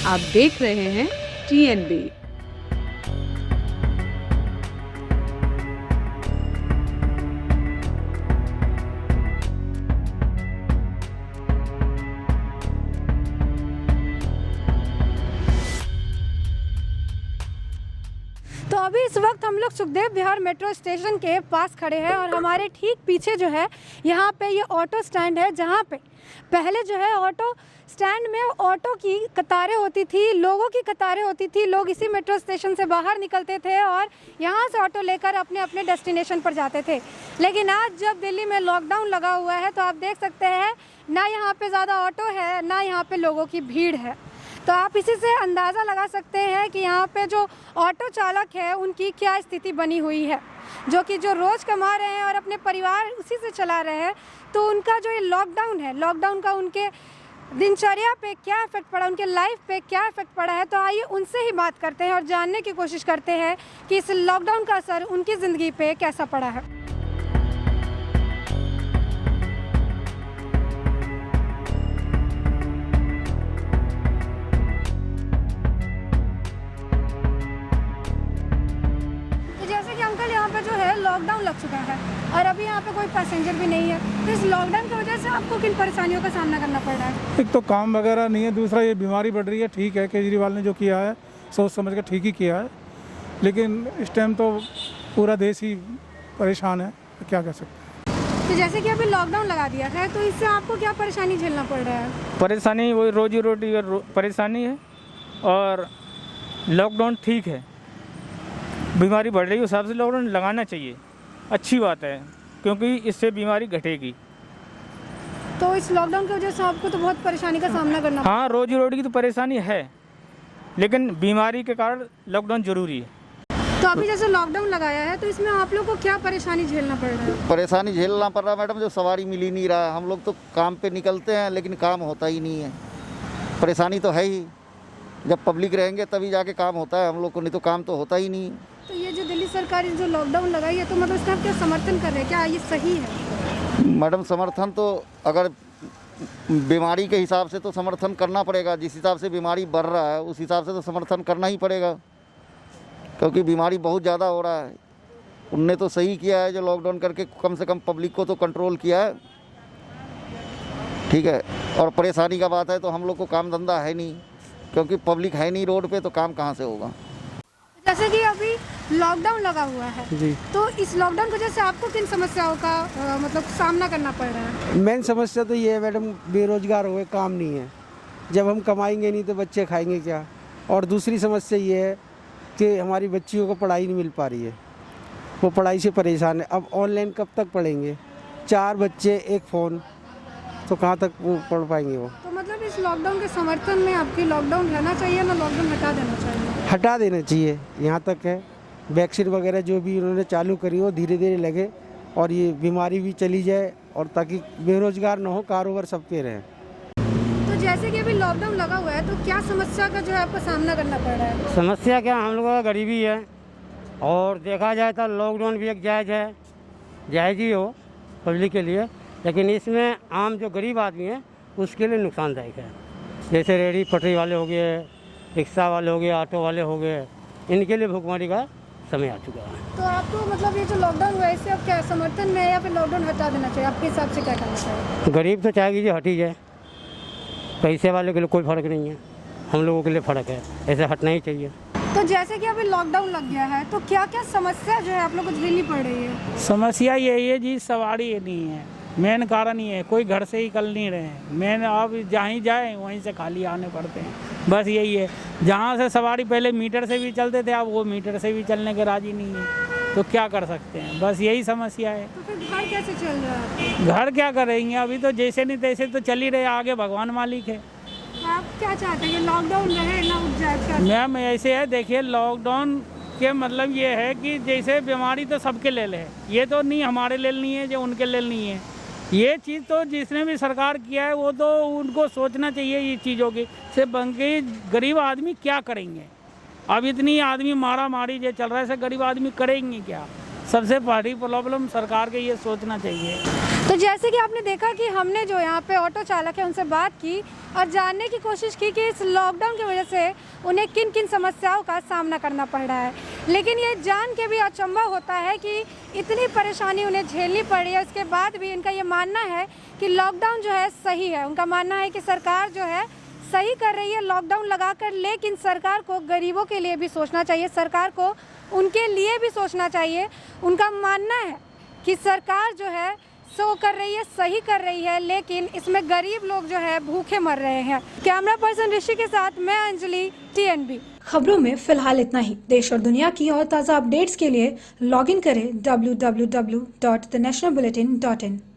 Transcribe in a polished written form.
आप देख रहे हैं TNB। तो अभी इस वक्त हम लोग सुखदेव विहार मेट्रो स्टेशन के पास खड़े हैं और हमारे ठीक पीछे जो है यहाँ पे ये ऑटो स्टैंड है, जहाँ पे पहले जो है ऑटो स्टैंड में ऑटो की कतारें होती थी, लोगों की कतारें होती थी। लोग इसी मेट्रो स्टेशन से बाहर निकलते थे और यहाँ से ऑटो लेकर अपने अपने डेस्टिनेशन पर जाते थे। लेकिन आज जब दिल्ली में लॉकडाउन लगा हुआ है तो आप देख सकते हैं ना यहाँ पे ज़्यादा ऑटो है ना यहाँ पे लोगों की भीड़ है। तो आप इसी से अंदाज़ा लगा सकते हैं कि यहाँ पे जो ऑटो चालक है उनकी क्या स्थिति बनी हुई है, जो रोज़ कमा रहे हैं और अपने परिवार उसी से चला रहे हैं। तो उनका जो ये लॉकडाउन है, लॉकडाउन का उनके दिनचर्या पे क्या इफेक्ट पड़ा, उनके लाइफ पे क्या इफेक्ट पड़ा है। तो आइए उनसे ही बात करते हैं और जानने की कोशिश करते हैं कि इस लॉकडाउन का असर उनकी ज़िंदगी पे कैसा पड़ा है। अंकल, यहाँ पे जो है लॉकडाउन लग चुका है और अभी यहाँ पे कोई पैसेंजर भी नहीं है, तो इस लॉकडाउन की वजह से आपको किन परेशानियों का सामना करना पड़ रहा है? एक तो काम वगैरह नहीं है, दूसरा ये बीमारी बढ़ रही है। ठीक है, केजरीवाल ने जो किया है सोच समझ कर ठीक ही किया है, लेकिन इस टाइम तो पूरा देश ही परेशान है, क्या कह सकते हैं। तो जैसे कि अभी लॉकडाउन लगा दिया है तो इससे आपको क्या परेशानी झेलना पड़ रहा है? परेशानी वही रोजी रोटी परेशानी है और लॉकडाउन ठीक है। बीमारी बढ़ रही है, उस हिसाब से लॉकडाउन लगाना चाहिए, अच्छी बात है, क्योंकि इससे बीमारी घटेगी। तो इस लॉकडाउन की वजह से आपको तो बहुत परेशानी का सामना करना पड़ा। हाँ, रोजी रोटी की तो परेशानी है, लेकिन बीमारी के कारण लॉकडाउन जरूरी है। तो अभी जैसे लॉकडाउन लगाया है तो इसमें आप लोग को क्या परेशानी झेलना पड़ रहा है? परेशानी झेलना पड़ रहा है मैडम, जो सवारी मिल ही नहीं रहा है। हम लोग तो काम पे निकलते हैं लेकिन काम होता ही नहीं है। परेशानी तो है ही, जब पब्लिक रहेंगे तभी जाके काम होता है हम लोग को, नहीं तो काम तो होता ही नहीं। तो ये जो दिल्ली सरकार जो लॉकडाउन लगाई है तो मतलब इसका आप क्या समर्थन कर रहे हैं, क्या ये सही है? मैडम, समर्थन तो अगर बीमारी के हिसाब से तो समर्थन करना पड़ेगा। जिस हिसाब से बीमारी बढ़ रहा है उस हिसाब से तो समर्थन करना ही पड़ेगा, क्योंकि बीमारी बहुत ज़्यादा हो रहा है। उनने तो सही किया है जो लॉकडाउन करके कम से कम पब्लिक को तो कंट्रोल किया है, ठीक है। और परेशानी का बात है तो हम लोग को काम धंधा है नहीं, क्योंकि पब्लिक है नहीं रोड पे, तो काम कहाँ से होगा। जैसे कि अभी लॉकडाउन लगा हुआ है जी, तो इस लॉकडाउन की वजह से आपको किन समस्याओं का मतलब सामना करना पड़ रहा है? मेन समस्या तो ये है मैडम, बेरोजगार हो गए, काम नहीं है। जब हम कमाएंगे नहीं तो बच्चे खाएंगे क्या। और दूसरी समस्या ये है कि हमारी बच्चियों को पढ़ाई नहीं मिल पा रही है, वो पढ़ाई से परेशान है। अब ऑनलाइन कब तक पढ़ेंगे, 4 बच्चे 1 फ़ोन, तो कहाँ तक वो पढ़ पाएंगे वो। तो मतलब इस लॉकडाउन के समर्थन में आपकी लॉकडाउन रहना चाहिए ना लॉकडाउन हटा देना चाहिए? हटा देना चाहिए। यहाँ तक है वैक्सीन वगैरह जो भी उन्होंने चालू करी हो धीरे धीरे लगे और ये बीमारी भी चली जाए, और ताकि बेरोजगार ना हो, कारोबार सबके रहे। तो जैसे कि अभी लॉकडाउन लगा हुआ है तो क्या समस्या का जो है आपको सामना करना पड़ रहा है? समस्या क्या, हम लोगों का गरीबी है, और देखा जाए तो लॉकडाउन भी एक जायज़ है, जायज़ ही हो पब्लिक के लिए, लेकिन इसमें आम जो गरीब आदमी है उसके लिए नुकसानदायक है। जैसे रेहड़ी पटरी वाले हो गए, रिक्शा वाले हो गए, ऑटो वाले हो गए, इनके लिए भुखमरी का समय आ चुका है। तो आपको मतलब ये जो लॉकडाउन हुआ है इससे आप क्या समर्थन में है या फिर लॉकडाउन हटा देना चाहिए, आपके हिसाब से क्या करना चाहिए? गरीब तो चाहेगी जो हटी जाए, पैसे वाले के लिए कोई फ़र्क नहीं है, हम लोगों के लिए फ़र्क है, ऐसे हटना ही चाहिए। तो जैसे कि अभी लॉकडाउन लग गया है तो क्या क्या समस्या जो है आप लोग को झेलनी पड़ रही है? समस्या यही है जी, सवारी नहीं है, मेन कारण ये है। कोई घर से ही निकल नहीं रहे हैं, मेन अब जहाँ ही जाए वहीं से खाली आने पड़ते हैं, बस यही है। जहाँ से सवारी पहले मीटर से भी चलते थे, अब वो मीटर से भी चलने के राजी नहीं है, तो क्या कर सकते हैं, बस यही समस्या है। तो फिर घर कैसे चल रहा है? घर क्या करेंगे, अभी तो जैसे नहीं तैसे तो चल ही रहे, आगे भगवान मालिक है। आप क्या चाहते हैं, लॉकडाउन रहे ना उठ जाए? मैम ऐसे है, देखिए लॉकडाउन के मतलब ये है कि जैसे बीमारी तो सबके ले ले, ये तो नहीं हमारे ले नहीं है जो उनके ले नहीं है। ये चीज़ तो जिसने भी सरकार किया है वो तो उनको सोचना चाहिए ये चीज़ों की, से बन के गरीब आदमी क्या करेंगे। अब इतनी आदमी मारा मारी जो चल रहा है, से गरीब आदमी करेंगे क्या। सबसे बड़ी प्रॉब्लम सरकार के ये सोचना चाहिए। तो जैसे कि आपने देखा कि हमने जो यहाँ पे ऑटो चालक है उनसे बात की और जानने की कोशिश की कि इस लॉकडाउन की वजह से उन्हें किन किन समस्याओं का सामना करना पड़ रहा है। लेकिन ये जान के भी अचंभा होता है कि इतनी परेशानी उन्हें झेलनी पड़ी है, उसके बाद भी इनका ये मानना है कि लॉकडाउन जो है सही है। उनका मानना है कि सरकार जो है सही कर रही है लॉकडाउन लगाकर, लेकिन सरकार को गरीबों के लिए भी सोचना चाहिए, सरकार को उनके लिए भी सोचना चाहिए। उनका मानना है कि सरकार जो है सो कर रही है, सही कर रही है, लेकिन इसमें गरीब लोग जो है भूखे मर रहे हैं। कैमरा पर्सन ऋषि के साथ मैं अंजलि, TNB। खबरों में फिलहाल इतना ही। देश और दुनिया की और ताज़ा अपडेट्स के लिए लॉग इन करें www.thenationalbulletin.in।